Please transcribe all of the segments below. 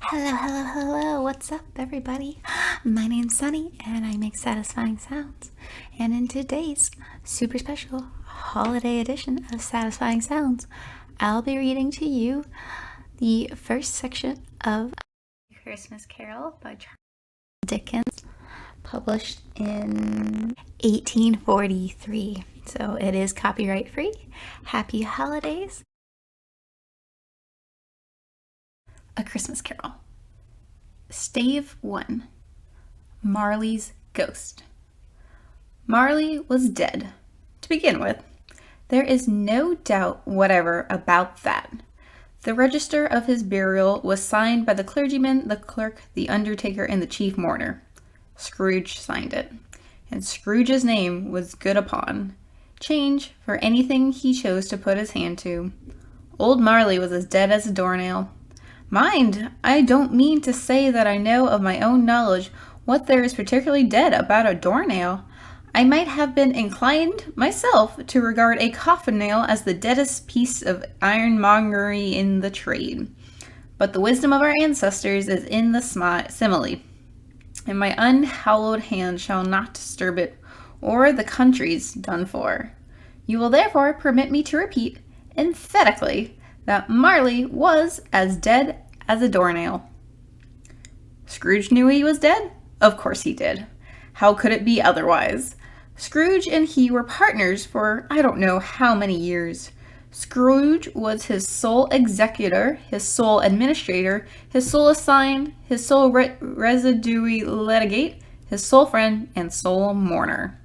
Hello, hello, hello. What's up, everybody? My name's Sunny, and I make satisfying sounds. And in today's super special holiday edition of Satisfying Sounds, I'll be reading to you the first section of Christmas Carol by Dickens, published in 1843. So it is copyright free. Happy holidays. A Christmas Carol. Stave 1. Marley's Ghost. Marley was dead. To begin with, there is no doubt whatever about that. The register of his burial was signed by the clergyman, the clerk, the undertaker, and the chief mourner. Scrooge signed it, and Scrooge's name was good upon change for anything he chose to put his hand to. Old Marley was as dead as a doornail. Mind, I don't mean to say that I know of my own knowledge what there is particularly dead about a doornail. I might have been inclined myself to regard a coffin nail as the deadest piece of ironmongery in the trade. But the wisdom of our ancestors is in the simile, and my unhallowed hand shall not disturb it, or the country's done for. You will therefore permit me to repeat, emphatically, that Marley was as dead as a doornail. Scrooge knew he was dead? Of course he did. How could it be otherwise? Scrooge and he were partners for I don't know how many years. Scrooge was his sole executor, his sole administrator, his sole assign, his sole residue litigate, his sole friend, and sole mourner.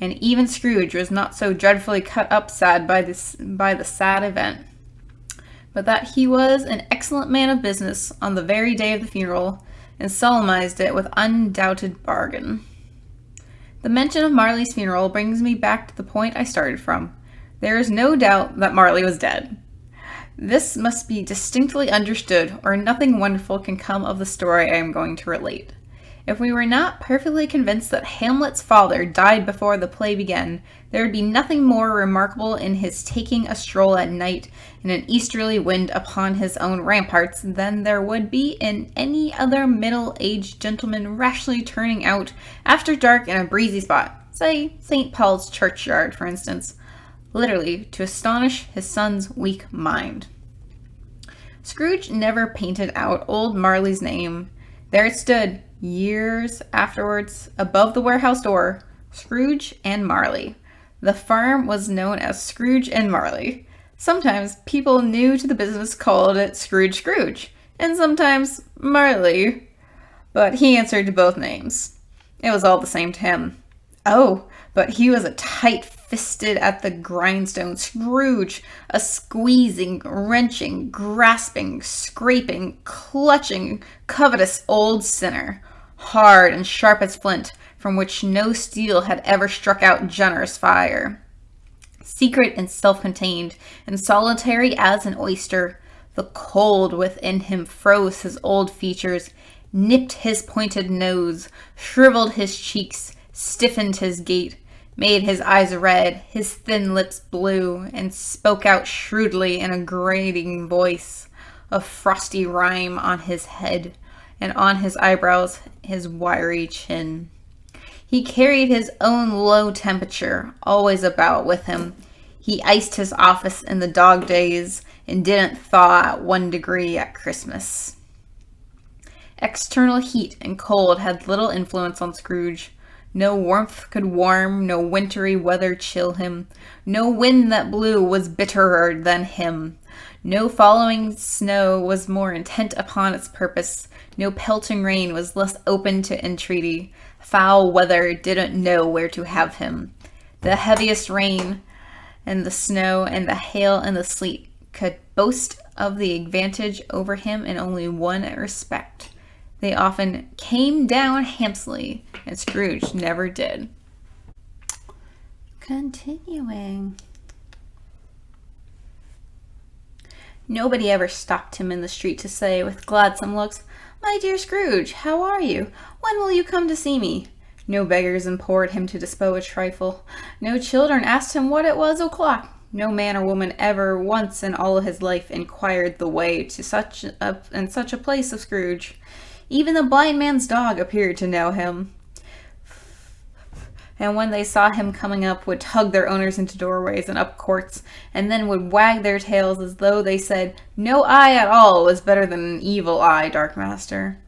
And even Scrooge was not so dreadfully cut up sad by the sad event, but that he was an excellent man of business on the very day of the funeral, and solemnized it with undoubted bargain. The mention of Marley's funeral brings me back to the point I started from. There is no doubt that Marley was dead. This must be distinctly understood, or nothing wonderful can come of the story I am going to relate. If we were not perfectly convinced that Hamlet's father died before the play began, there would be nothing more remarkable in his taking a stroll at night in an easterly wind upon his own ramparts than there would be in any other middle-aged gentleman rashly turning out after dark in a breezy spot, say St. Paul's churchyard, for instance, literally to astonish his son's weak mind. Scrooge never painted out old Marley's name. There it stood, years afterwards, above the warehouse door, Scrooge and Marley. The farm was known as Scrooge and Marley. Sometimes people new to the business called it Scrooge, and sometimes Marley, but he answered to both names. It was all the same to him. Oh, but he was a tight-fisted at the grindstone Scrooge, a squeezing, wrenching, grasping, scraping, clutching, covetous old sinner, hard and sharp as flint, from which no steel had ever struck out generous fire. Secret and self-contained, and solitary as an oyster, the cold within him froze his old features, nipped his pointed nose, shriveled his cheeks, stiffened his gait, made his eyes red, his thin lips blue, and spoke out shrewdly in a grating voice, a frosty rime on his head, and on his eyebrows his wiry chin. He carried his own low temperature always about with him. He iced his office in the dog days, and didn't thaw at 1 degree at Christmas. External heat and cold had little influence on Scrooge. No warmth could warm, no wintry weather chill him. No wind that blew was bitterer than him. No following snow was more intent upon its purpose. No pelting rain was less open to entreaty. Foul weather didn't know where to have him. The heaviest rain and the snow and the hail and the sleet could boast of the advantage over him in only one respect. They often came down handsomely, and Scrooge never did. Continuing. Nobody ever stopped him in the street to say, with gladsome looks, "My dear Scrooge, how are you? When will you come to see me?" No beggars implored him to dispo a trifle. No children asked him what it was o'clock. No man or woman ever once in all of his life inquired the way to such a place of Scrooge. Even the blind man's dog appeared to know him, and when they saw him coming up, would tug their owners into doorways and up courts, and then would wag their tails as though they said, "No eye at all was better than an evil eye, Dark Master."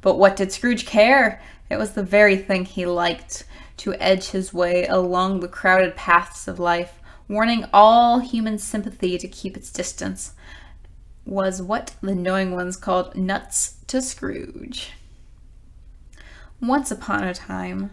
But what did Scrooge care? It was the very thing he liked, to edge his way along the crowded paths of life, warning all human sympathy to keep its distance, was what the knowing ones called nuts to Scrooge. Once upon a time,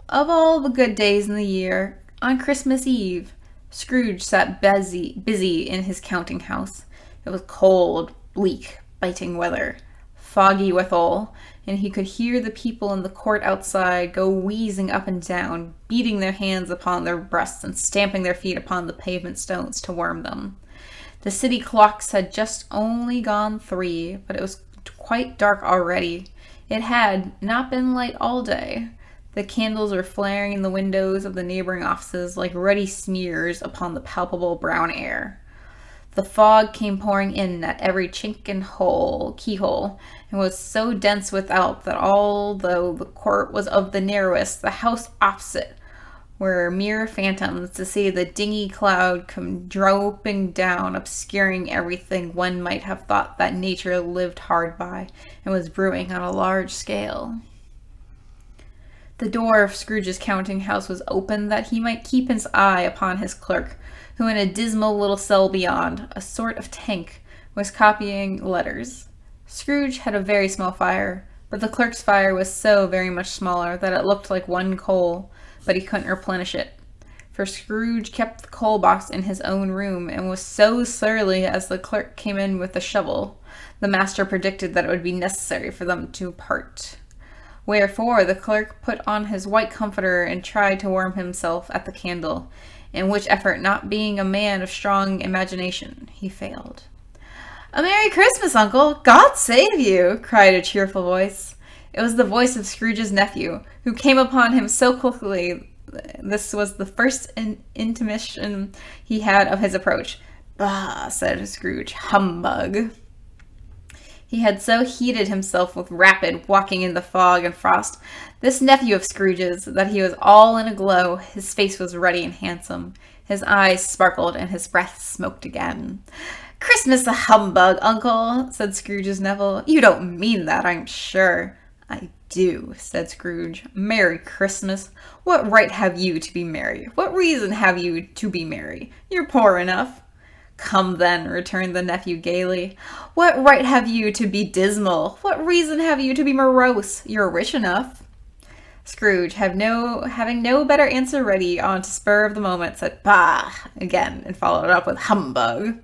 of all the good days in the year, on Christmas Eve, Scrooge sat busy in his counting house. It was cold, bleak, biting weather, foggy withal, and he could hear the people in the court outside go wheezing up and down, beating their hands upon their breasts and stamping their feet upon the pavement stones to warm them. The city clocks had just only gone 3, but it was quite dark already. It had not been light all day. The candles were flaring in the windows of the neighboring offices like ruddy smears upon the palpable brown air. The fog came pouring in at every chink and keyhole, and was so dense without that although the court was of the narrowest, the house opposite were mere phantoms, to see the dingy cloud come dropping down, obscuring everything. One might have thought that nature lived hard by, and was brewing on a large scale. The door of Scrooge's counting house was open that he might keep his eye upon his clerk, who in a dismal little cell beyond, a sort of tank, was copying letters. Scrooge had a very small fire, but the clerk's fire was so very much smaller that it looked like one coal, but he couldn't replenish it. For Scrooge kept the coal box in his own room, and was so surly as the clerk came in with a shovel. The master predicted that it would be necessary for them to part. Wherefore the clerk put on his white comforter and tried to warm himself at the candle, in which effort, not being a man of strong imagination, he failed. "A Merry Christmas, Uncle! God save you!" cried a cheerful voice. It was the voice of Scrooge's nephew, who came upon him so quickly. This was the first intimation he had of his approach. "Bah!" said Scrooge. "Humbug!" He had so heated himself with rapid walking in the fog and frost, this nephew of Scrooge's, that he was all in a glow. His face was ruddy and handsome. His eyes sparkled, and his breath smoked again. "Christmas a humbug, Uncle," said Scrooge's nephew. "You don't mean that, I'm sure." "I do," said Scrooge. "Merry Christmas. What right have you to be merry? What reason have you to be merry? You're poor enough." "Come then," returned the nephew gaily. "What right have you to be dismal? What reason have you to be morose? You're rich enough." Scrooge, having no better answer ready, on to spur of the moment, said "Bah!" again, and followed it up with "Humbug."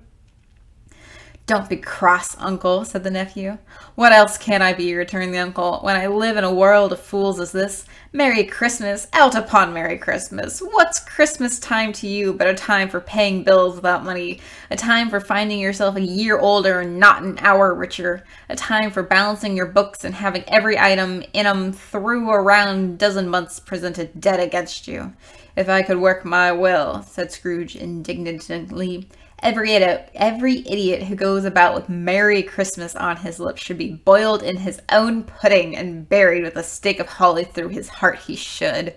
"Don't be cross, Uncle," said the nephew. "What else can I be?" returned the uncle, "when I live in a world of fools as this? Merry Christmas, out upon Merry Christmas! What's Christmas time to you but a time for paying bills without money, a time for finding yourself a year older and not an hour richer, a time for balancing your books and having every item in 'em through a round dozen months presented dead against you? If I could work my will," said Scrooge indignantly, Every idiot who goes about with Merry Christmas on his lips should be boiled in his own pudding and buried with a stake of holly through his heart, he should."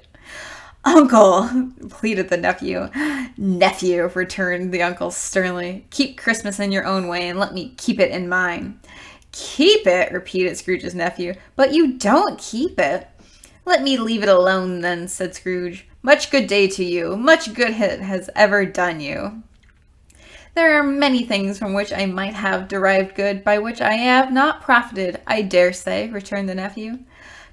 "Uncle," pleaded the nephew. "Nephew," returned the uncle sternly, "keep Christmas in your own way and let me keep it in mine." "Keep it?" repeated Scrooge's nephew. "But you don't keep it." "Let me leave it alone then," said Scrooge. "Much good day to you. Much good it has ever done you." "There are many things from which I might have derived good, by which I have not profited, I dare say," returned the nephew.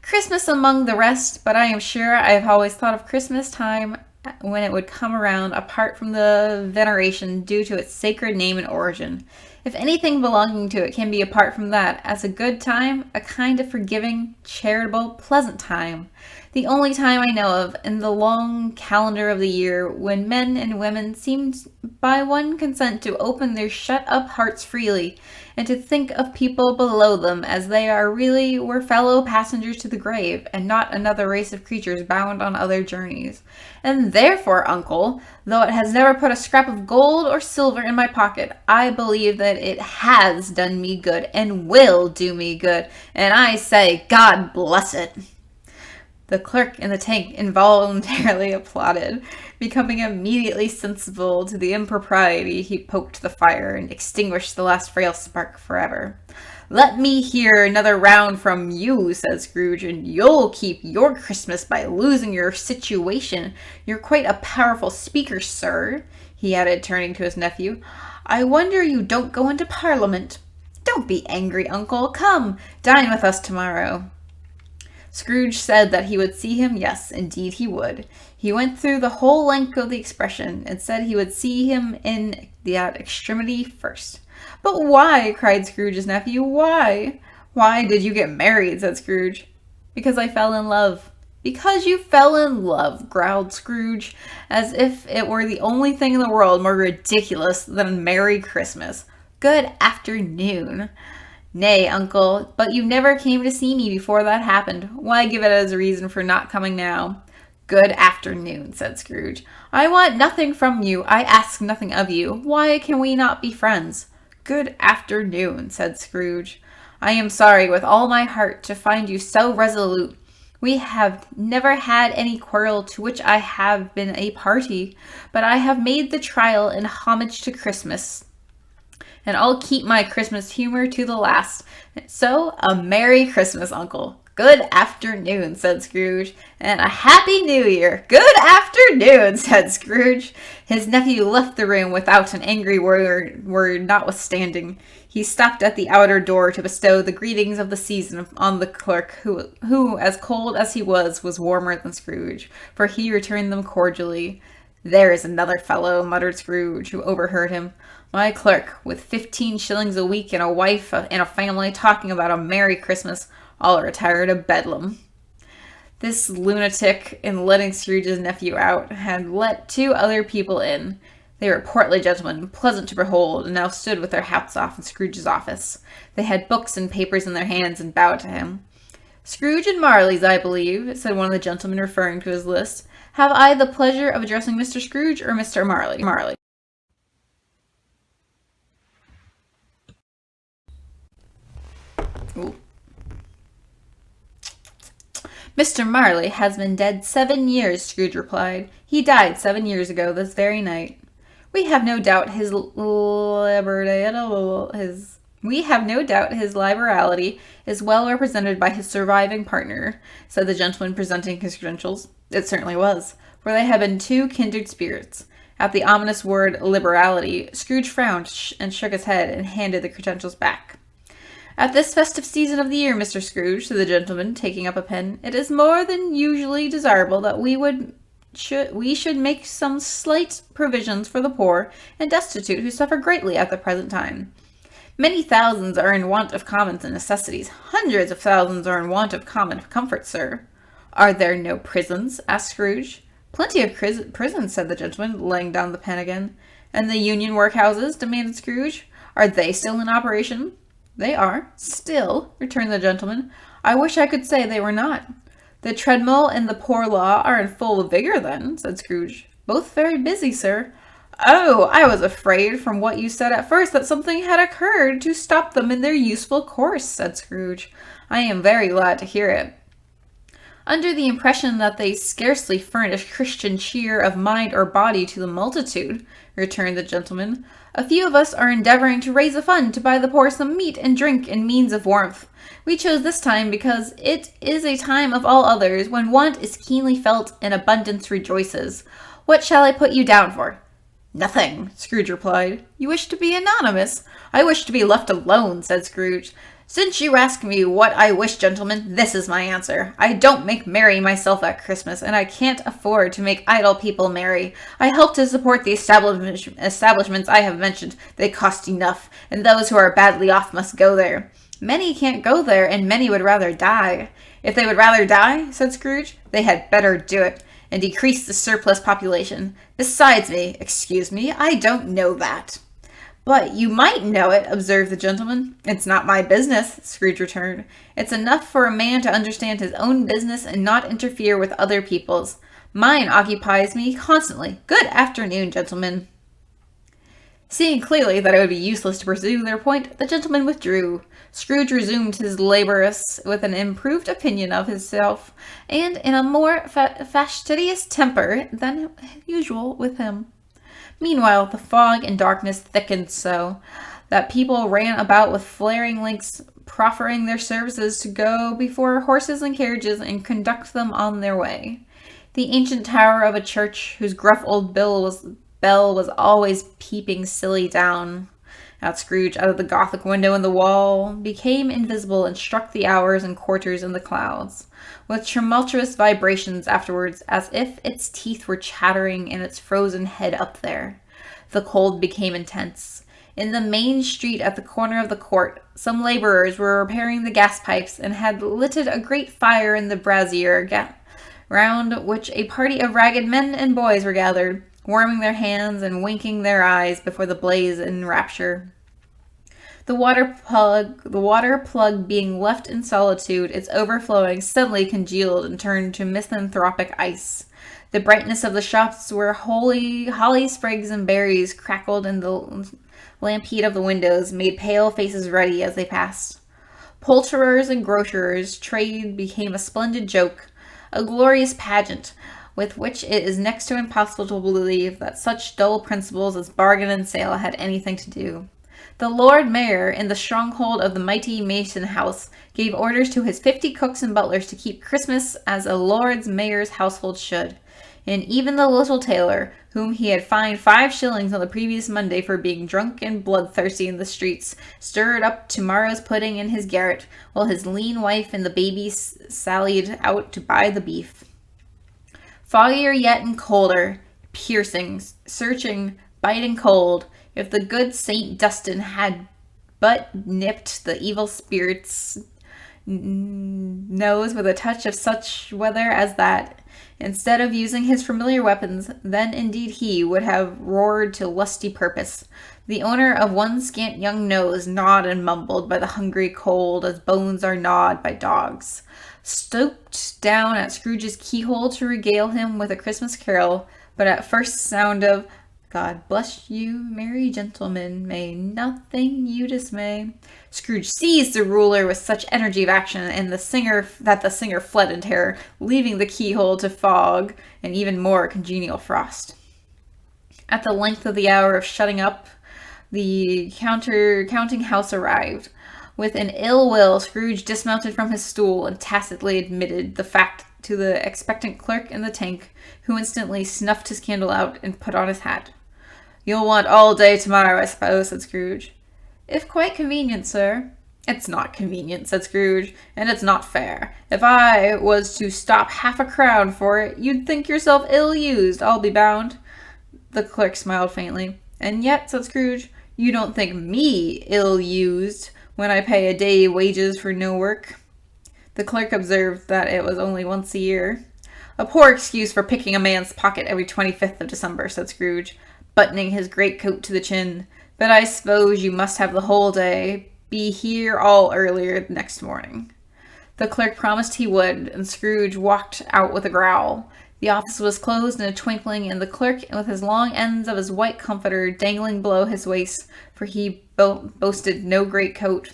"Christmas among the rest, but I am sure I have always thought of Christmas time when it would come around, apart from the veneration due to its sacred name and origin. If anything belonging to it can be apart from that, as a good time, a kind of forgiving, charitable, pleasant time. The only time I know of in the long calendar of the year when men and women seem by one consent to open their shut-up hearts freely, and to think of people below them as they really were fellow passengers to the grave, and not another race of creatures bound on other journeys. And therefore, uncle, though it has never put a scrap of gold or silver in my pocket, I believe that it has done me good, and will do me good, and I say, God bless it." The clerk in the tank involuntarily applauded, becoming immediately sensible to the impropriety. He poked the fire and extinguished the last frail spark forever. "Let me hear another round from you," said Scrooge, "and you'll keep your Christmas by losing your situation. You're quite a powerful speaker, sir," he added, turning to his nephew. "I wonder you don't go into Parliament. Don't be angry, uncle. Come, dine with us tomorrow." Scrooge said that he would see him. Yes, indeed he would. He went through the whole length of the expression, and said he would see him in that extremity first. "But why?" cried Scrooge's nephew. "Why?" "Why did you get married?" said Scrooge. "Because I fell in love." "Because you fell in love," growled Scrooge, as if it were the only thing in the world more ridiculous than Merry Christmas. "Good afternoon." "Nay, uncle, but you never came to see me before that happened. Why give it as a reason for not coming now?" "Good afternoon," said Scrooge. "I want nothing from you. I ask nothing of you. Why can we not be friends?" "Good afternoon," said Scrooge. "I am sorry with all my heart to find you so resolute. We have never had any quarrel to which I have been a party, but I have made the trial in homage to Christmas, and I'll keep my Christmas humor to the last. So, a Merry Christmas, uncle." "Good afternoon," said Scrooge. "And a Happy New Year." "Good afternoon," said Scrooge. His nephew left the room without an angry word notwithstanding. He stopped at the outer door to bestow the greetings of the season on the clerk, who, as cold as he was warmer than Scrooge, for he returned them cordially. "There is another fellow," muttered Scrooge, who overheard him. "My clerk, with 15 shillings a week and a wife and a family, talking about a Merry Christmas. I'll retire to Bedlam." This lunatic, in letting Scrooge's nephew out, had let 2 other people in. They were portly gentlemen, pleasant to behold, and now stood with their hats off in Scrooge's office. They had books and papers in their hands and bowed to him. "Scrooge and Marley's, I believe," said one of the gentlemen, referring to his list. "Have I the pleasure of addressing Mr. Scrooge or Mr. Marley?" Ooh. "Mr. Marley has been dead 7 years," Scrooge replied. "He died 7 years ago this very night. We have no doubt his liberality is well represented by his surviving partner," said the gentleman, presenting his credentials. It certainly was, for they had been 2 kindred spirits. At the ominous word liberality, Scrooge frowned and shook his head and handed the credentials back. "At this festive season of the year, Mr. Scrooge," said the gentleman, taking up a pen, "it is more than usually desirable that we should make some slight provisions for the poor and destitute who suffer greatly at the present time. Many thousands are in want of common necessities. Hundreds of thousands are in want of common comfort, sir." "Are there no prisons?" asked Scrooge. "Plenty of prisons," said the gentleman, laying down the pen again. "And the union workhouses?" demanded Scrooge. "Are they still in operation?" "They are, still," returned the gentleman. "I wish I could say they were not." "The treadmill and the poor law are in full vigor, then," said Scrooge. "Both very busy, sir." "Oh, I was afraid from what you said at first that something had occurred to stop them in their useful course," said Scrooge. "I am very glad to hear it." "Under the impression that they scarcely furnish Christian cheer of mind or body to the multitude," returned the gentleman. "A few of us are endeavoring to raise a fund to buy the poor some meat and drink and means of warmth. We chose this time because it is a time of all others when want is keenly felt and abundance rejoices. What shall I put you down for?" "Nothing," Scrooge replied. "You wish to be anonymous?" "I wish to be left alone," said Scrooge. "Since you ask me what I wish, gentlemen, this is my answer. I don't make merry myself at Christmas, and I can't afford to make idle people merry. I help to support the establishments I have mentioned. They cost enough, and those who are badly off must go there. Many can't go there, and many would rather die." "If they would rather die," said Scrooge, "they had better do it, and decrease the surplus population. Besides me, I don't know that." "But you might know it," observed the gentleman. "It's not my business," Scrooge returned. "It's enough for a man to understand his own business and not interfere with other people's. Mine occupies me constantly. Good afternoon, gentlemen." Seeing clearly that it would be useless to pursue their point, the gentleman withdrew. Scrooge resumed his labors with an improved opinion of himself, and in a more fastidious temper than usual with him. Meanwhile, the fog and darkness thickened so that people ran about with flaring lamps, proffering their services to go before horses and carriages and conduct them on their way. The ancient tower of a church, whose gruff old bell was always peeping silly down at Scrooge out of the Gothic window in the wall, became invisible and struck the hours and quarters in the clouds, with tumultuous vibrations afterwards, as if its teeth were chattering in its frozen head up there. The cold became intense. In the main street at the corner of the court, some laborers were repairing the gas pipes and had lighted a great fire in the brazier, round which a party of ragged men and boys were gathered, warming their hands and winking their eyes before the blaze in rapture. The water plug being left in solitude, its overflowing suddenly congealed and turned to misanthropic ice. The brightness of the shops where holly sprigs and berries crackled in the lamp heat of the windows made pale faces ruddy as they passed. Poulterers' and grocers' trade became a splendid joke, a glorious pageant, with which it is next to impossible to believe that such dull principles as bargain and sale had anything to do. The Lord Mayor, in the stronghold of the mighty Mason House, gave orders to his 50 cooks and butlers to keep Christmas as a Lord Mayor's household should. And even the little tailor, whom he had fined 5 shillings on the previous Monday for being drunk and bloodthirsty in the streets, stirred up tomorrow's pudding in his garret, while his lean wife and the baby sallied out to buy the beef. Foggier yet and colder, piercing, searching, biting cold, if the good Saint Dustin had but nipped the evil spirit's nose with a touch of such weather as that, instead of using his familiar weapons, then indeed he would have roared to lusty purpose. The owner of one scant young nose gnawed and mumbled by the hungry cold as bones are gnawed by dogs. Stooped down at Scrooge's keyhole to regale him with a Christmas carol, but at first sound of "God bless you, merry gentlemen, may nothing you dismay," Scrooge seized the ruler with such energy of action and the singer fled in terror, leaving the keyhole to fog and even more congenial frost. At the length of the hour of shutting up, the counting house arrived. With an ill will, Scrooge dismounted from his stool and tacitly admitted the fact to the expectant clerk in the tank, who instantly snuffed his candle out and put on his hat. "You'll want all day tomorrow, I suppose," said Scrooge. "If quite convenient, sir." "It's not convenient," said Scrooge, "and it's not fair. If I was to stop 1/2 for it, you'd think yourself ill-used, I'll be bound." The clerk smiled faintly. "And yet," said Scrooge, "you don't think me ill-used when I pay a day wages for no work." The clerk observed that it was only once a year. "A poor excuse for picking a man's pocket every 25th of December," said Scrooge, buttoning his greatcoat to the chin. "But I suppose you must have the whole day. Be here all earlier next morning." The clerk promised he would, and Scrooge walked out with a growl. The office was closed in a twinkling, and the clerk, with his long ends of his white comforter dangling below his waist, for he boasted no greatcoat,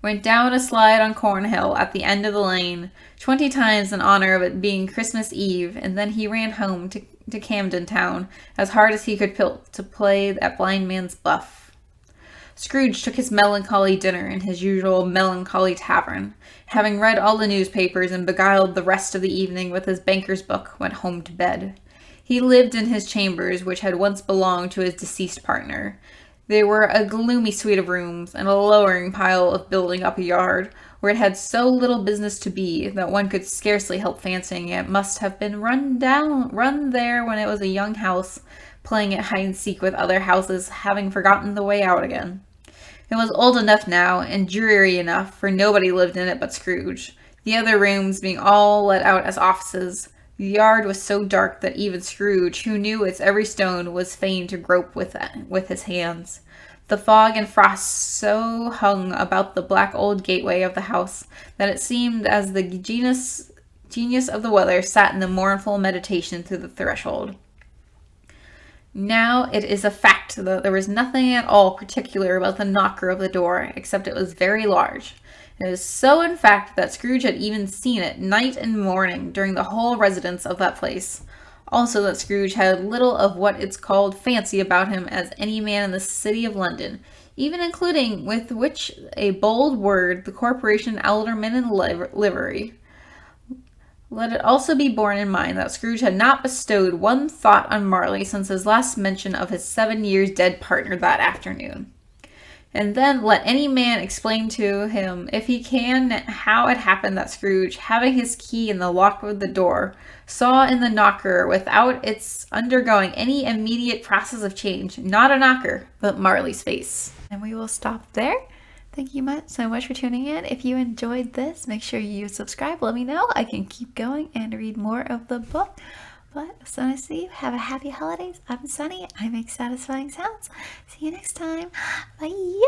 went down a slide on Cornhill at the end of the lane, 20 times in honor of it being Christmas Eve, and then he ran home to Camden Town as hard as he could to play at blind man's buff. Scrooge took his melancholy dinner in his usual melancholy tavern. Having read all the newspapers and beguiled the rest of the evening with his banker's book, went home to bed. He lived in his chambers, which had once belonged to his deceased partner. They were a gloomy suite of rooms, and a lowering pile of building up a yard, where it had so little business to be that one could scarcely help fancying it must have been run there when it was a young house, playing at hide-and-seek with other houses, having forgotten the way out again. It was old enough now, and dreary enough, for nobody lived in it but Scrooge, the other rooms being all let out as offices. The yard was so dark that even Scrooge, who knew its every stone, was fain to grope with his hands. The fog and frost so hung about the black old gateway of the house that it seemed as the genius of the weather sat in the mournful meditation through the threshold. Now it is a fact that there was nothing at all particular about the knocker of the door, except it was very large. It is so, in fact, that Scrooge had even seen it night and morning during the whole residence of that place. Also that Scrooge had little of what is called fancy about him as any man in the city of London, even including with which a bold word the corporation alderman in livery. Let it also be borne in mind that Scrooge had not bestowed one thought on Marley since his last mention of his 7 years dead partner that afternoon. And then let any man explain to him, if he can, how it happened that Scrooge, having his key in the lock of the door, saw in the knocker, without its undergoing any immediate process of change, not a knocker, but Marley's face. And we will stop there. Thank you so much for tuning in. If you enjoyed this, make sure you subscribe. Let me know. I can keep going and read more of the book. But so nice to see you. Have a happy holidays. I'm Sunny. I make satisfying sounds. See you next time. Bye.